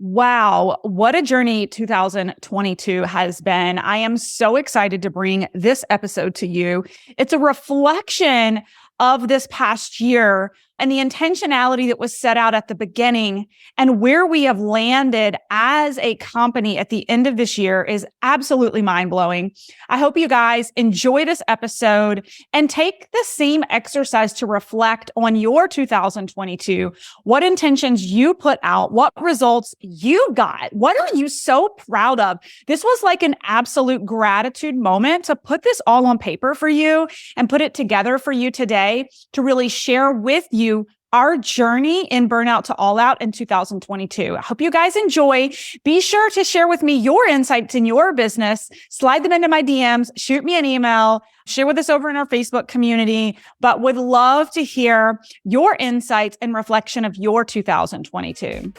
Wow, what a journey 2022 has been. I am so excited to bring this episode to you. It's a reflection of this past year and the intentionality that was set out at the beginning and where we have landed as a company at the end of this year is absolutely mind-blowing. I hope you guys enjoy this episode and take the same exercise to reflect on your 2022, what intentions you put out, what results you got, what are you so proud of? This was like an absolute gratitude moment to put this all on paper for you and put it together for you today to really share with you our journey in Burnout to All Out in 2022. I hope you guys enjoy. Be sure to share with me your insights in your business. Slide them into my DMs, shoot me an email, share with us over in our Facebook community, but would love to hear your insights and reflection of your 2022.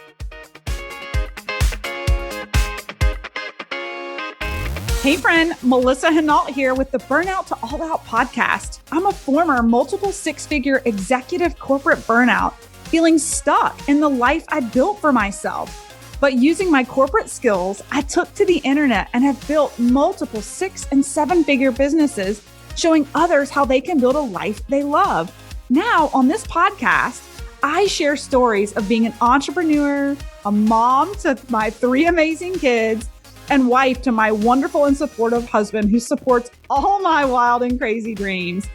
Hey friend, Melissa Hinault here with the Burnout to All Out podcast. I'm a former multiple six-figure executive corporate burnout, feeling stuck in the life I built for myself. But using my corporate skills, I took to the internet and have built multiple 6- and 7-figure businesses, showing others how they can build a life they love. Now, on this podcast, I share stories of being an entrepreneur, a mom to my 3 amazing kids, and wife to my wonderful and supportive husband who supports all my wild and crazy dreams.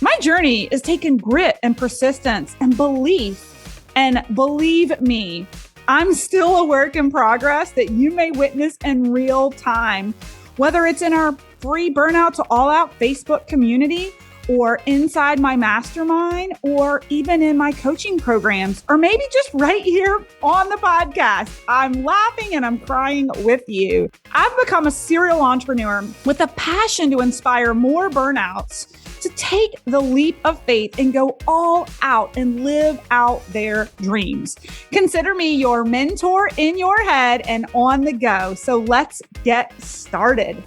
My journey is taking grit and persistence and belief. And believe me, I'm still a work in progress that you may witness in real time, whether it's in our free Burnout to All Out Facebook community or inside my mastermind, or even in my coaching programs, or maybe just right here on the podcast. I'm laughing and I'm crying with you. I've become a serial entrepreneur with a passion to inspire more burnouts to take the leap of faith and go all out and live out their dreams. Consider me your mentor in your head and on the go. So let's get started.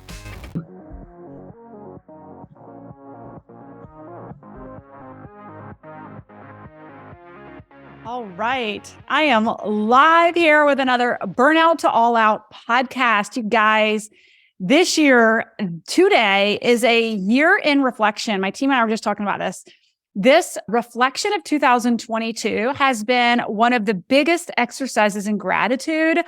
All right. I am live here with another Burnout to All Out podcast. You guys, this year, today is a year in reflection. My team and I were just talking about this. This reflection of 2022 has been one of the biggest exercises in gratitude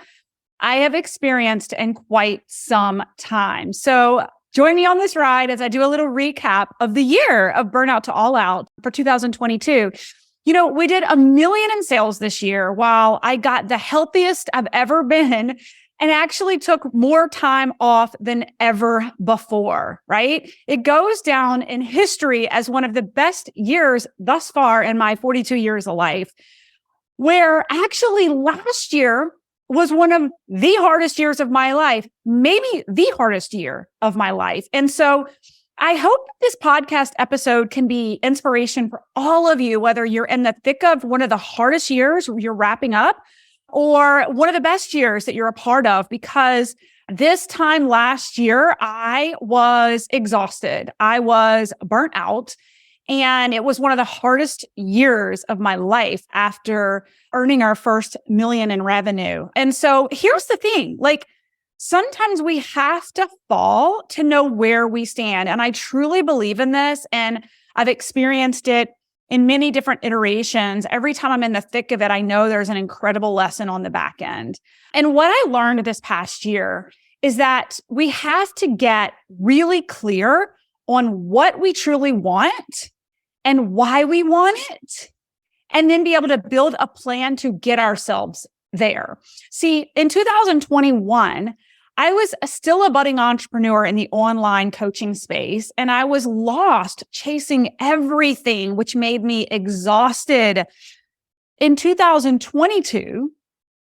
I have experienced in quite some time. So join me on this ride as I do a little recap of the year of Burnout to All Out for 2022. You know, we did $1 million in sales this year while I got the healthiest I've ever been and actually took more time off than ever before, right? It goes down in history as one of the best years thus far in my 42 years of life, where actually last year was one of the hardest years of my life, maybe the hardest year of my life. And so I hope this podcast episode can be inspiration for all of you, whether you're in the thick of one of the hardest years you're wrapping up or one of the best years that you're a part of, because this time last year, I was exhausted. I was burnt out, and it was one of the hardest years of my life after earning our first $1 million in revenue. And so here's the thing, sometimes we have to fall to know where we stand. And I truly believe in this. And I've experienced it in many different iterations. Every time I'm in the thick of it, I know there's an incredible lesson on the back end. And what I learned this past year is that we have to get really clear on what we truly want and why we want it, and then be able to build a plan to get ourselves there. See, in 2021, I was still a budding entrepreneur in the online coaching space, and I was lost chasing everything, which made me exhausted. In 2022,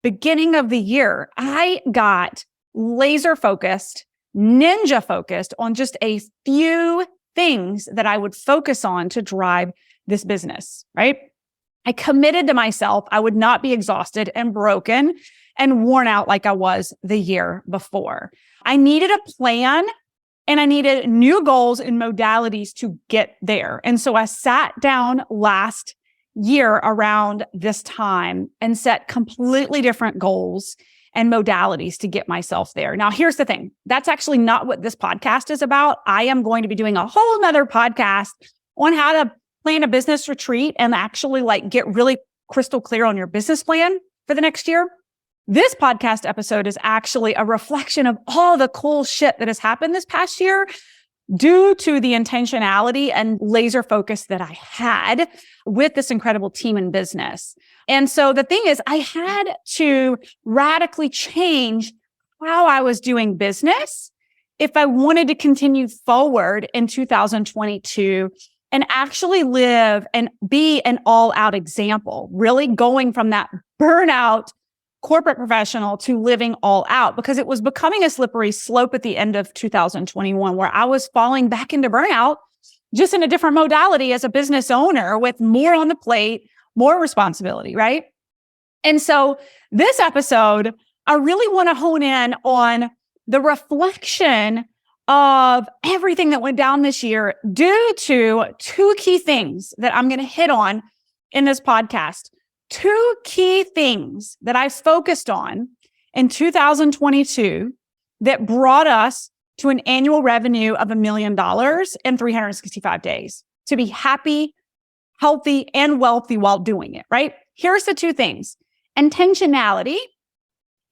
beginning of the year, I got laser focused, ninja focused on just a few things that I would focus on to drive this business, right? I committed to myself I would not be exhausted and broken and worn out like I was the year before. I needed a plan and I needed new goals and modalities to get there. And so I sat down last year around this time and set completely different goals and modalities to get myself there. Now, here's the thing. That's actually not what this podcast is about. I am going to be doing a whole nother podcast on how to plan a business retreat and actually get really crystal clear on your business plan for the next year. This podcast episode is actually a reflection of all the cool shit that has happened this past year due to the intentionality and laser focus that I had with this incredible team in business. And so the thing is, I had to radically change how I was doing business if I wanted to continue forward in 2022 and actually live and be an all-out example, really going from that burnout corporate professional to living all out, because it was becoming a slippery slope at the end of 2021 where I was falling back into burnout, just in a different modality as a business owner with more on the plate, more responsibility, right? And so this episode, I really want to hone in on the reflection of everything that went down this year due to two key things that I'm going to hit on in this podcast. Two key things that I focused on in 2022 that brought us to an annual revenue of $1 million in 365 days to be happy, healthy, and wealthy while doing it, right? Here's the two things: intentionality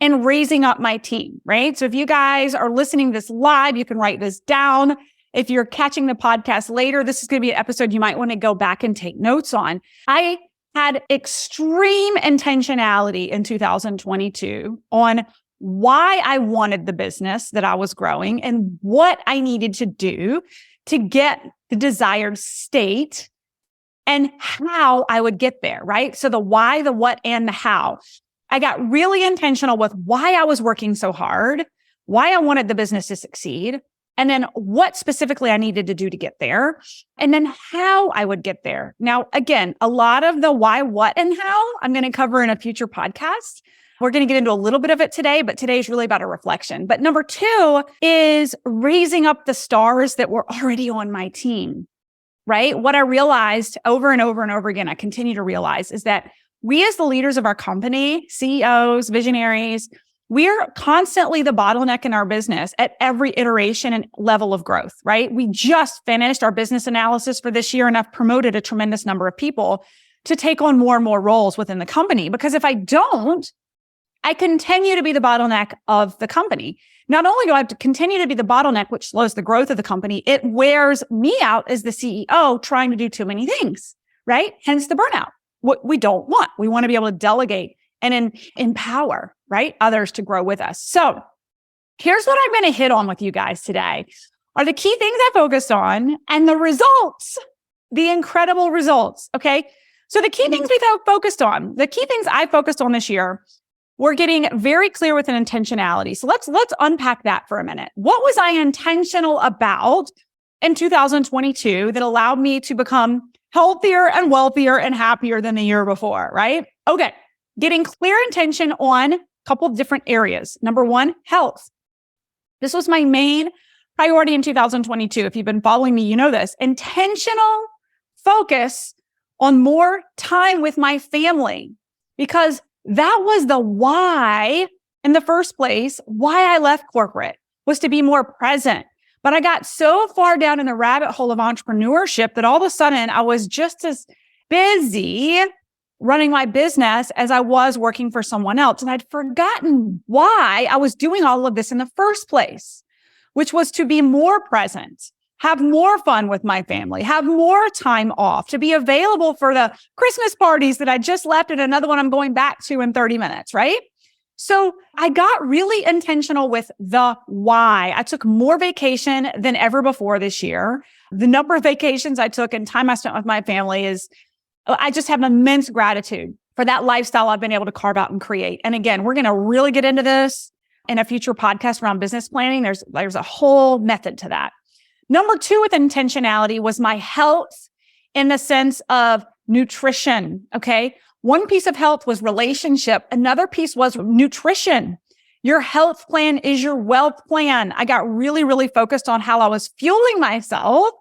and raising up my team, right? So if you guys are listening to this live, you can write this down. If you're catching the podcast later, this is going to be an episode you might want to go back and take notes on. I had extreme intentionality in 2022 on why I wanted the business that I was growing and what I needed to do to get the desired state and how I would get there, right? So the why, the what, and the how. I got really intentional with why I was working so hard, why I wanted the business to succeed, and then what specifically I needed to do to get there, and then how I would get there. Now, again, a lot of the why, what, and how I'm going to cover in a future podcast. We're going to get into a little bit of it today, but today is really about a reflection. But number two is raising up the stars that were already on my team, right? What I realized over and over and over again, I continue to realize, is that we as the leaders of our company, CEOs, visionaries, we are constantly the bottleneck in our business at every iteration and level of growth, right? We just finished our business analysis for this year, and I've promoted a tremendous number of people to take on more and more roles within the company. Because if I don't, I continue to be the bottleneck of the company. Not only do I have to continue to be the bottleneck, which slows the growth of the company, it wears me out as the CEO trying to do too many things, right? Hence the burnout. What we don't want. We want to be able to delegate and empower, right, others to grow with us. So here's what I'm going to hit on with you guys today are the key things I focused on and the results, the incredible results. Okay. So the key things we focused on, the key things I focused on this year, we're getting very clear with an intentionality. So let's unpack that for a minute. What was I intentional about in 2022 that allowed me to become healthier and wealthier and happier than the year before, right? Okay. Getting clear intention on a couple of different areas. Number one, health. This was my main priority in 2022. If you've been following me, you know this. Intentional focus on more time with my family, because that was the why in the first place, why I left corporate, was to be more present. But I got so far down in the rabbit hole of entrepreneurship that all of a sudden I was just as busy running my business as I was working for someone else. And I'd forgotten why I was doing all of this in the first place, which was to be more present, have more fun with my family, have more time off, to be available for the Christmas parties that I just left and another one I'm going back to in 30 minutes, right? So I got really intentional with the why. I took more vacation than ever before this year. The number of vacations I took and time I spent with my family I just have immense gratitude for that lifestyle I've been able to carve out and create. And again, we're going to really get into this in a future podcast around business planning. There's a whole method to that. Number two with intentionality was my health in the sense of nutrition. Okay. One piece of health was relationship. Another piece was nutrition. Your health plan is your wealth plan. I got really, really focused on how I was fueling myself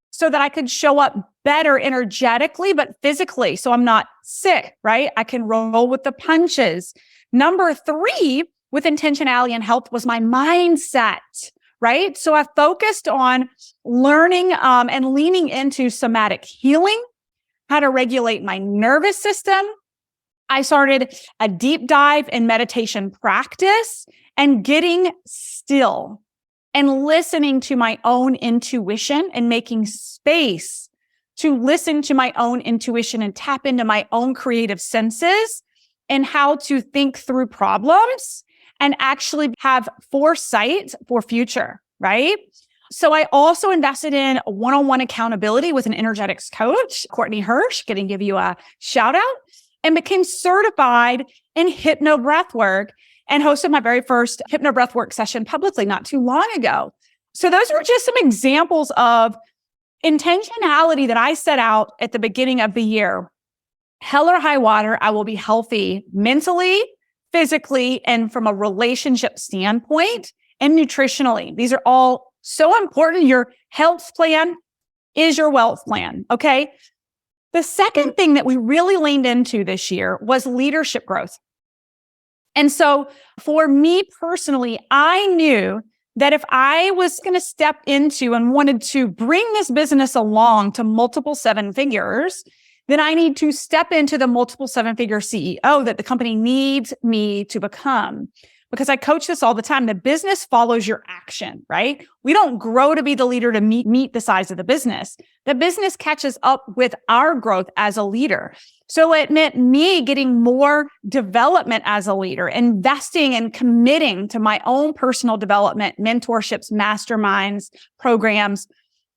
so that I could show up better energetically, but physically. So I'm not sick, right? I can roll with the punches. Number three with intentionality and health was my mindset, right? So I focused on learning and leaning into somatic healing, how to regulate my nervous system. I started a deep dive in meditation practice and getting still and listening to my own intuition and making space to listen to my own intuition and tap into my own creative senses and how to think through problems and actually have foresight for future, right? So I also invested in one-on-one accountability with an energetics coach, Courtney Hirsch, going to give you a shout out, and became certified in hypno breathwork and hosted my very first hypno breathwork session publicly not too long ago. So those are just some examples of intentionality that I set out at the beginning of the year. Hell or high water, I will be healthy mentally, physically, and from a relationship standpoint and nutritionally. These are all so important. Your health plan is your wealth plan, okay? The second thing that we really leaned into this year was leadership growth. And so for me personally, I knew that if I was going to step into and wanted to bring this business along to multiple seven figures, then I need to step into the multiple seven-figure CEO that the company needs me to become. Because I coach this all the time. The business follows your action, right? We don't grow to be the leader to meet the size of the business. The business catches up with our growth as a leader. So it meant me getting more development as a leader, investing and committing to my own personal development, mentorships, masterminds, programs.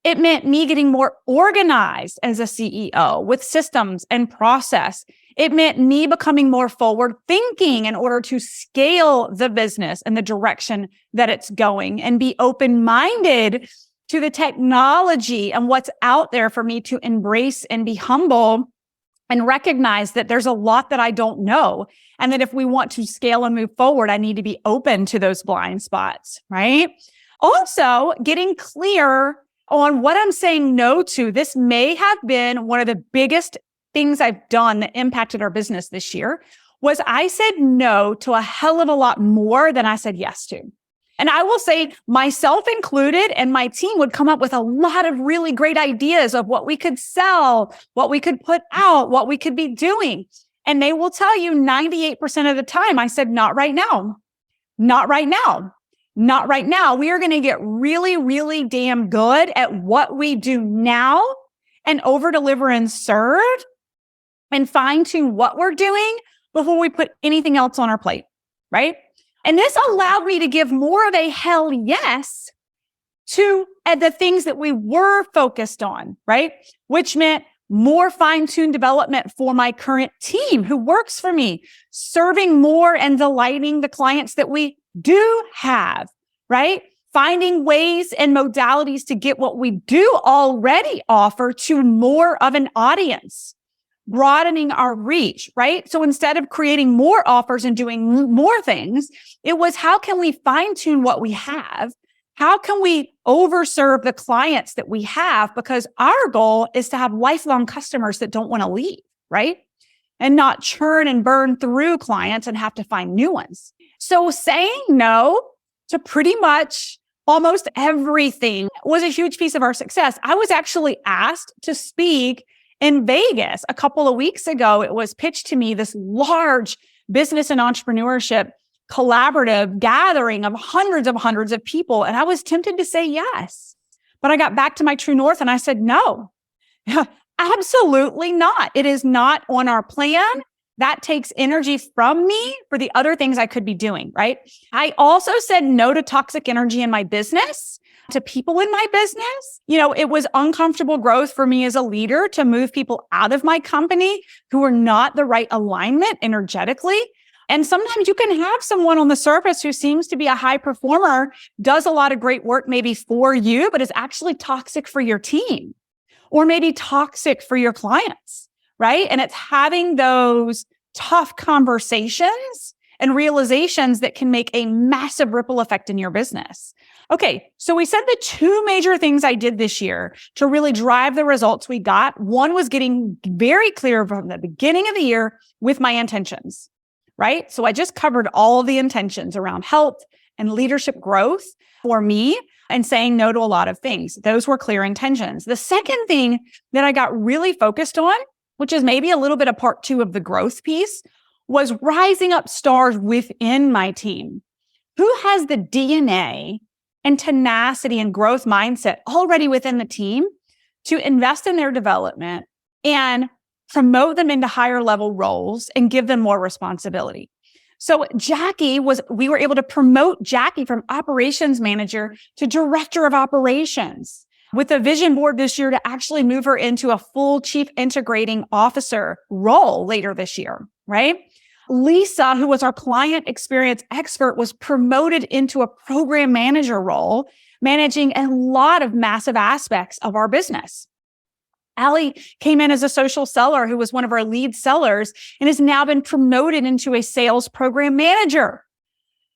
It meant me getting more organized as a CEO with systems and process. It meant me becoming more forward thinking in order to scale the business in the direction that it's going and be open-minded to the technology and what's out there for me to embrace and be humble and recognize that there's a lot that I don't know. And that if we want to scale and move forward, I need to be open to those blind spots, right? Also, getting clear on what I'm saying no to. This may have been one of the biggest things I've done that impacted our business this year was I said no to a hell of a lot more than I said yes to. And I will say myself included and my team would come up with a lot of really great ideas of what we could sell, what we could put out, what we could be doing. And they will tell you 98% of the time, I said, not right now, not right now. Not right now. We are going to get really, really damn good at what we do now and over deliver and serve and fine tune what we're doing before we put anything else on our plate, right? And this allowed me to give more of a hell yes to the things that we were focused on, right? Which meant more fine-tuned development for my current team who works for me, serving more and delighting the clients that we do have, right? Finding ways and modalities to get what we do already offer to more of an audience, broadening our reach, right? So instead of creating more offers and doing more things, it was how can we fine-tune what we have? How can we overserve the clients that we have? Because our goal is to have lifelong customers that don't want to leave, right? And not churn and burn through clients and have to find new ones. So saying no to pretty much almost everything was a huge piece of our success. I was actually asked to speak in Vegas a couple of weeks ago. It was pitched to me, this large business and entrepreneurship collaborative gathering of hundreds of people. And I was tempted to say yes, but I got back to my true north and I said, no, absolutely not. It is not on our plan. That takes energy from me for the other things I could be doing, right? I also said no to toxic energy in my business, to people in my business. You know, it was uncomfortable growth for me as a leader to move people out of my company who were not the right alignment energetically. And sometimes you can have someone on the surface who seems to be a high performer, does a lot of great work maybe for you, but is actually toxic for your team or maybe toxic for your clients, right? And it's having those tough conversations and realizations that can make a massive ripple effect in your business. Okay, so we said the two major things I did this year to really drive the results we got. One was getting very clear from the beginning of the year with my intentions. right? So I just covered all of the intentions around health and leadership growth for me and saying no to a lot of things. Those were clear intentions. The second thing that I got really focused on, which is maybe a little bit of part 2 of the growth piece, was rising up stars within my team. Who has the DNA and tenacity and growth mindset already within the team to invest in their development and promote them into higher level roles and give them more responsibility? So we were able to promote Jackie from operations manager to director of operations with a vision board this year to actually move her into a full chief integrating officer role later this year, right? Lisa, who was our client experience expert, was promoted into a program manager role, managing a lot of massive aspects of our business. Allie came in as a social seller who was one of our lead sellers and has now been promoted into a sales program manager.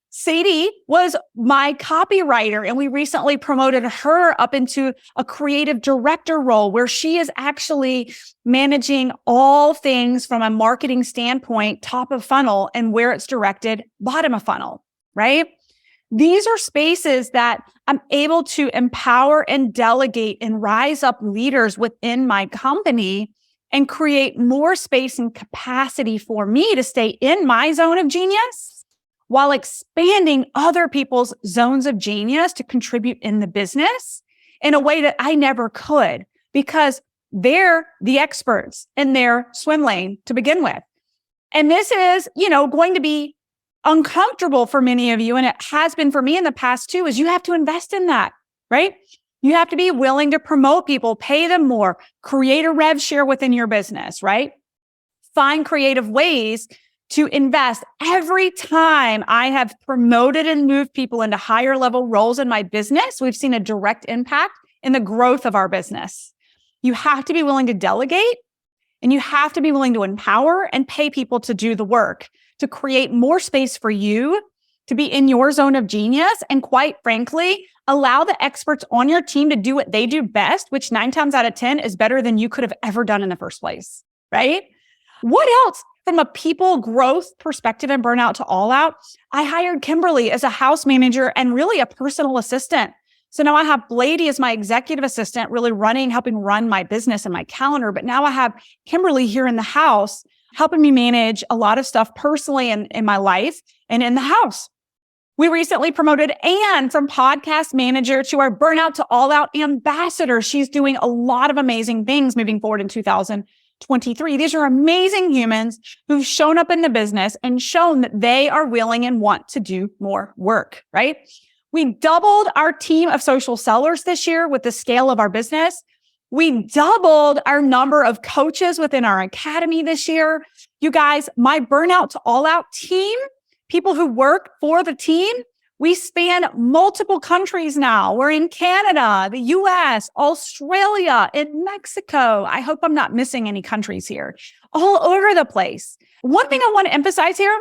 Sadie was my copywriter, and we recently promoted her up into a creative director role where she is actually managing all things from a marketing standpoint, top of funnel, and where it's directed, bottom of funnel, right? These are spaces that I'm able to empower and delegate and rise up leaders within my company and create more space and capacity for me to stay in my zone of genius while expanding other people's zones of genius to contribute in the business in a way that I never could because they're the experts in their swim lane to begin with. And this is, going to be uncomfortable for many of you, and it has been for me in the past too, is you have to invest in that, right? You have to be willing to promote people, pay them more, create a rev share within your business, right? Find creative ways to invest. Every time I have promoted and moved people into higher level roles in my business, we've seen a direct impact in the growth of our business. You have to be willing to delegate, and you have to be willing to empower and pay people to do the work, to create more space for you to be in your zone of genius. And quite frankly, allow the experts on your team to do what they do best, which 9 times out of 10 is better than you could have ever done in the first place, right? What else? From a people growth perspective and Burnout to All Out, I hired Kimberly as a house manager and really a personal assistant. So now I have Blady as my executive assistant, really helping run my business and my calendar. But now I have Kimberly here in the house, helping me manage a lot of stuff personally and in my life and in the house. We recently promoted Anne from podcast manager to our Burnout to All Out ambassador. She's doing a lot of amazing things moving forward in 2023. These are amazing humans who've shown up in the business and shown that they are willing and want to do more work, right? We doubled our team of social sellers this year with the scale of our business. We doubled our number of coaches within our academy this year. You guys, my Burnout to All Out team, people who work for the team, we span multiple countries now. We're in Canada, the US, Australia, and Mexico. I hope I'm not missing any countries here. All over the place. One thing I want to emphasize here,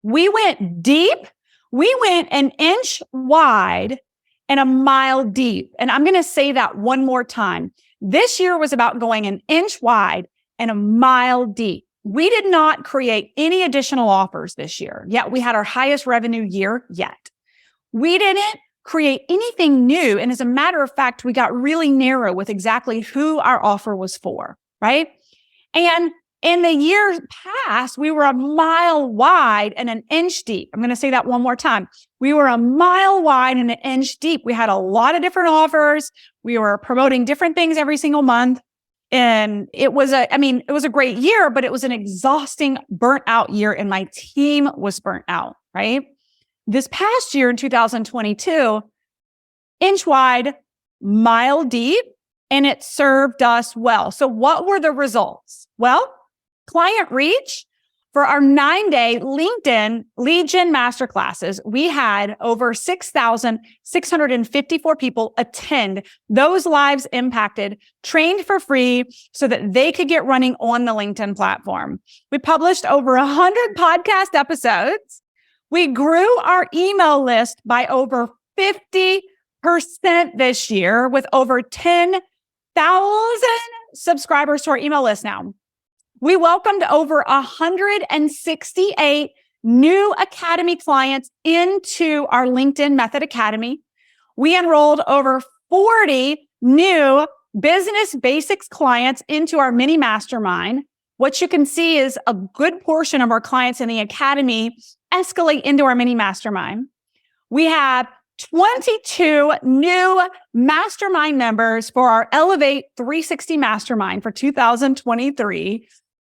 we went deep. We went an inch wide and a mile deep. And I'm going to say that one more time. This year was about going an inch wide and a mile deep. We did not create any additional offers this year, yet we had our highest revenue year yet. We didn't create anything new. And as a matter of fact, we got really narrow with exactly who our offer was for, right? And in the years past, we were a mile wide and an inch deep. I'm going to say that one more time. We were a mile wide and an inch deep. We had a lot of different offers. We were promoting different things every single month. And it was a great year, but it was an exhausting, burnt out year. And my team was burnt out, right? This past year in 2022, inch wide, mile deep, and it served us well. So what were the results? Well, client reach for our 9-day LinkedIn lead gen masterclasses, we had over 6,654 people attend. Those lives impacted, trained for free so that they could get running on the LinkedIn platform. We published over 100 podcast episodes. We grew our email list by over 50% this year with over 10,000 subscribers to our email list now. We welcomed over 168 new Academy clients into our LinkedIn Method Academy. We enrolled over 40 new business basics clients into our mini mastermind. What you can see is a good portion of our clients in the Academy escalate into our mini mastermind. We have 22 new mastermind members for our Elevate 360 mastermind for 2023.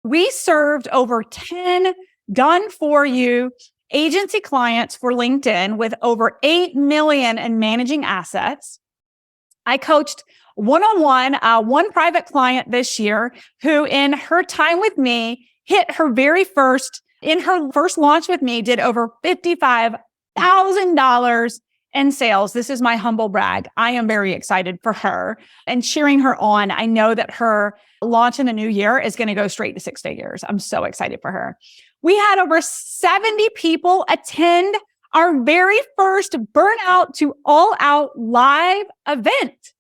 We served over 10 done for you agency clients for LinkedIn with over 8 million in managing assets. I coached one-on-one, one private client this year who in her time with me hit her in her first launch with me, did over $55,000 in sales. This is my humble brag. I am very excited for her and cheering her on. I know that her launch in the new year is going to go straight to 6 figures. I'm so excited for her. We had over 70 people attend our very first Burnout to All Out live event.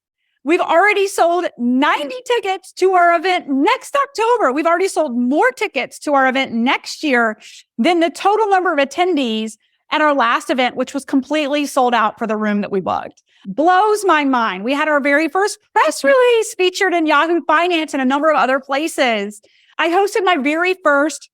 We've already sold 90 tickets to our event next October. We've already sold more tickets to our event next year than the total number of attendees at our last event, which was completely sold out for the room that we booked. Blows my mind. We had our very first press release featured in Yahoo Finance and a number of other places. I hosted my very first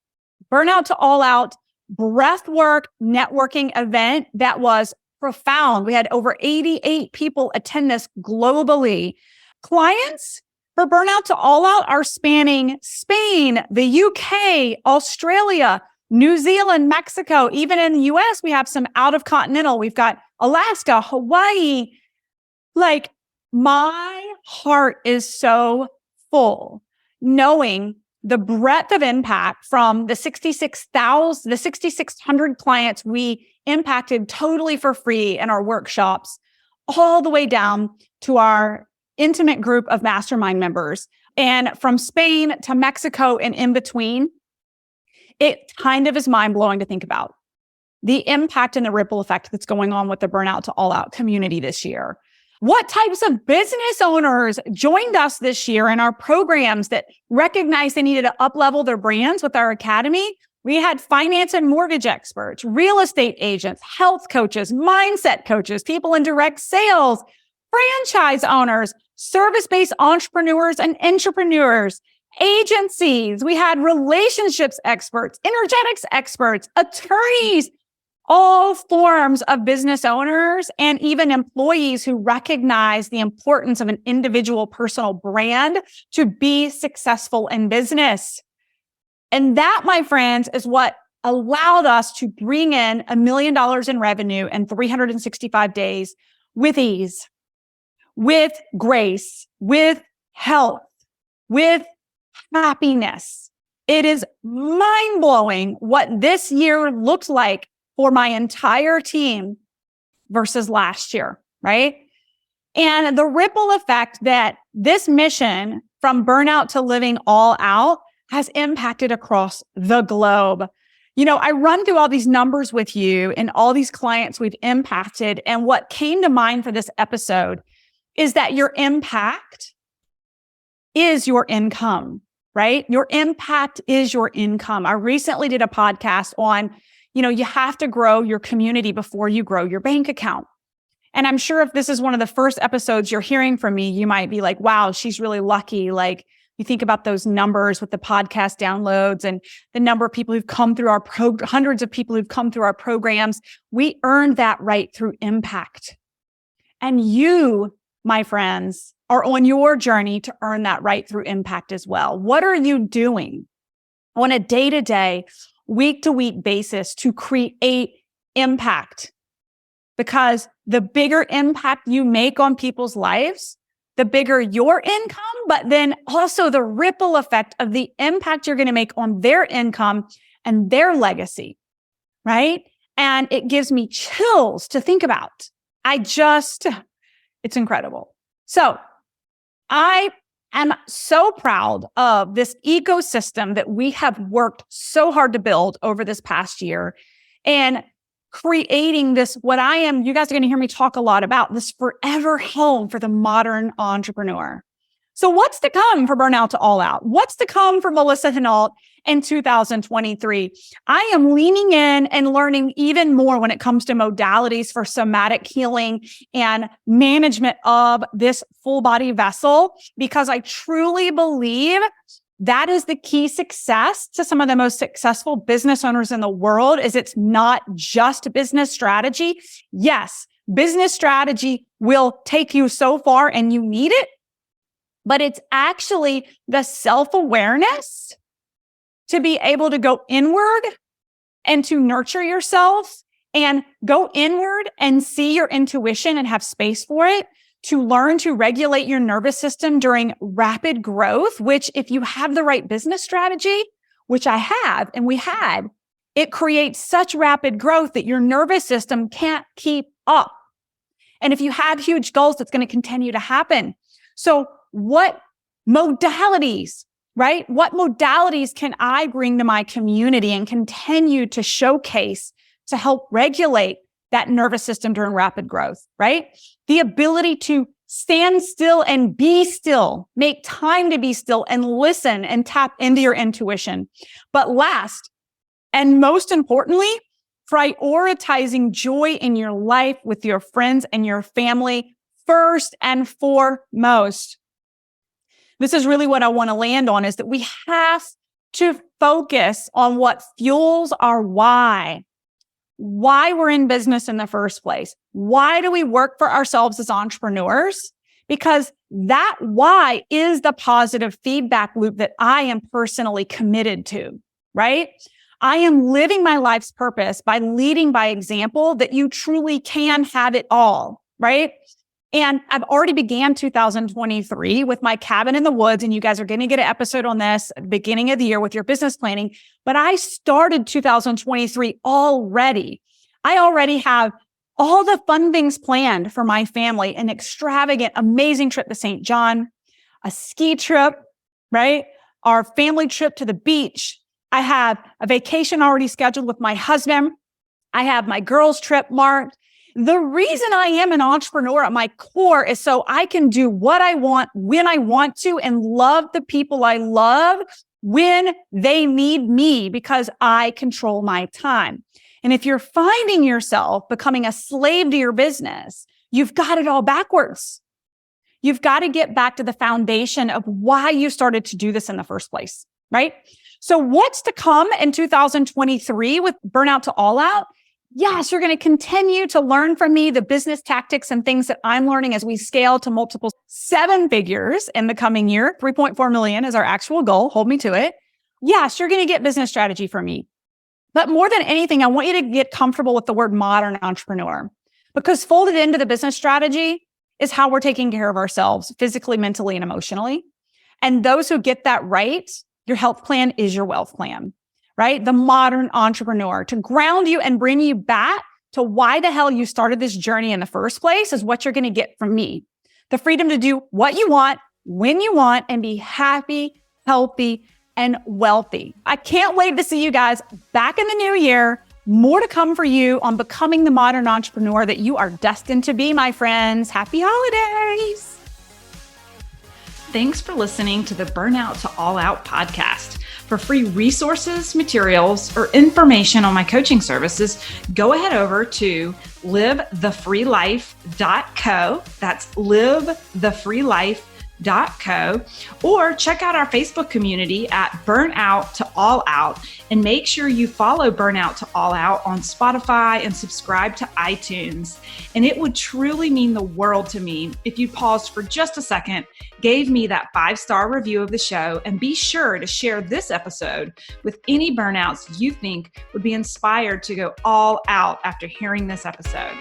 Burnout to All Out breathwork networking event that was profound. We had over 88 people attend this globally. Clients for Burnout to All Out are spanning Spain, the UK, Australia, New Zealand, Mexico. Even in the US, we have some out of continental. We've got Alaska, Hawaii. Like, my heart is so full knowing the breadth of impact from the 6,600 clients we impacted totally for free in our workshops, all the way down to our intimate group of mastermind members. And from Spain to Mexico and in between, it kind of is mind-blowing to think about the impact and the ripple effect that's going on with the Burnout to All Out community this year. What types of business owners joined us this year in our programs that recognized they needed to up-level their brands with our academy? We had finance and mortgage experts, real estate agents, health coaches, mindset coaches, people in direct sales, franchise owners, service-based entrepreneurs and entrepreneurs, agencies. We had relationships experts, energetics experts, attorneys, all forms of business owners, and even employees who recognize the importance of an individual personal brand to be successful in business. And that, my friends, is what allowed us to bring in $1 million in revenue in 365 days with ease, with grace, with health, with happiness. It is mind-blowing what this year looked like for my entire team versus last year, right? And the ripple effect that this mission from burnout to living all out has impacted across the globe. You know, I run through all these numbers with you and all these clients we've impacted. And what came to mind for this episode is that your impact is your income, right? Your impact is your income. I recently did a podcast on, you have to grow your community before you grow your bank account. And I'm sure if this is one of the first episodes you're hearing from me, you might be like, wow, she's really lucky. Like, you think about those numbers with the podcast downloads and the number of people who've come through hundreds of people who've come through our programs. We earned that right through impact. And you, my friends, are on your journey to earn that right through impact as well. What are you doing on a day-to-day, week-to-week basis to create impact? Because the bigger impact you make on people's lives, the bigger your income, but then also the ripple effect of the impact you're going to make on their income and their legacy, right? And it gives me chills to think about. It's incredible. So I am so proud of this ecosystem that we have worked so hard to build over this past year and creating this, you guys are going to hear me talk a lot about this forever home for the modern entrepreneur. So what's to come for Burnout to All Out? What's to come for Melissa Hinault in 2023? I am leaning in and learning even more when it comes to modalities for somatic healing and management of this full body vessel, because I truly believe that is the key success to some of the most successful business owners in the world. Is it's not just business strategy. Yes, business strategy will take you so far and you need it, but it's actually the self-awareness to be able to go inward and to nurture yourself and go inward and see your intuition and have space for it, to learn to regulate your nervous system during rapid growth, which if you have the right business strategy, which I have and we had, it creates such rapid growth that your nervous system can't keep up. And if you have huge goals, that's going to continue to happen. So what modalities, right? What modalities can I bring to my community and continue to showcase to help regulate that nervous system during rapid growth, right? The ability to stand still and be still, make time to be still and listen and tap into your intuition. But last and most importantly, prioritizing joy in your life with your friends and your family first and foremost. This is really what I want to land on, is that we have to focus on what fuels our why we're in business in the first place. Why do we work for ourselves as entrepreneurs? Because that why is the positive feedback loop that I am personally committed to, right? I am living my life's purpose by leading by example that you truly can have it all, right? And I've already began 2023 with my cabin in the woods, and you guys are going to get an episode on this at the beginning of the year with your business planning. But I started 2023 already. I already have all the fun things planned for my family: an extravagant, amazing trip to St. John, a ski trip, right? Our family trip to the beach. I have a vacation already scheduled with my husband. I have my girls' trip marked. The reason I am an entrepreneur at my core is so I can do what I want when I want to and love the people I love when they need me, because I control my time. And if you're finding yourself becoming a slave to your business, you've got it all backwards. You've got to get back to the foundation of why you started to do this in the first place, right? So what's to come in 2023 with Burnout to All Out? Yes, you're going to continue to learn from me the business tactics and things that I'm learning as we scale to multiple seven figures in the coming year. 3.4 million is our actual goal. Hold me to it. Yes, you're going to get business strategy from me. But more than anything, I want you to get comfortable with the word modern entrepreneur, because folded into the business strategy is how we're taking care of ourselves physically, mentally, and emotionally. And those who get that right, your health plan is your wealth plan. Right? The modern entrepreneur, to ground you and bring you back to why the hell you started this journey in the first place, is what you're going to get from me. The freedom to do what you want, when you want, and be happy, healthy, and wealthy. I can't wait to see you guys back in the new year. More to come for you on becoming the modern entrepreneur that you are destined to be, my friends. Happy holidays. Thanks for listening to the Burnout to All Out podcast. For free resources, materials, or information on my coaching services, go ahead over to livethefreelife.co. That's livethefreelife.co. Or check out our Facebook community at Burnout to All Out, and make sure you follow Burnout to All Out on Spotify and subscribe to iTunes. And it would truly mean the world to me if you paused for just a second, gave me that 5-star review of the show, and be sure to share this episode with any burnouts you think would be inspired to go all out after hearing this episode.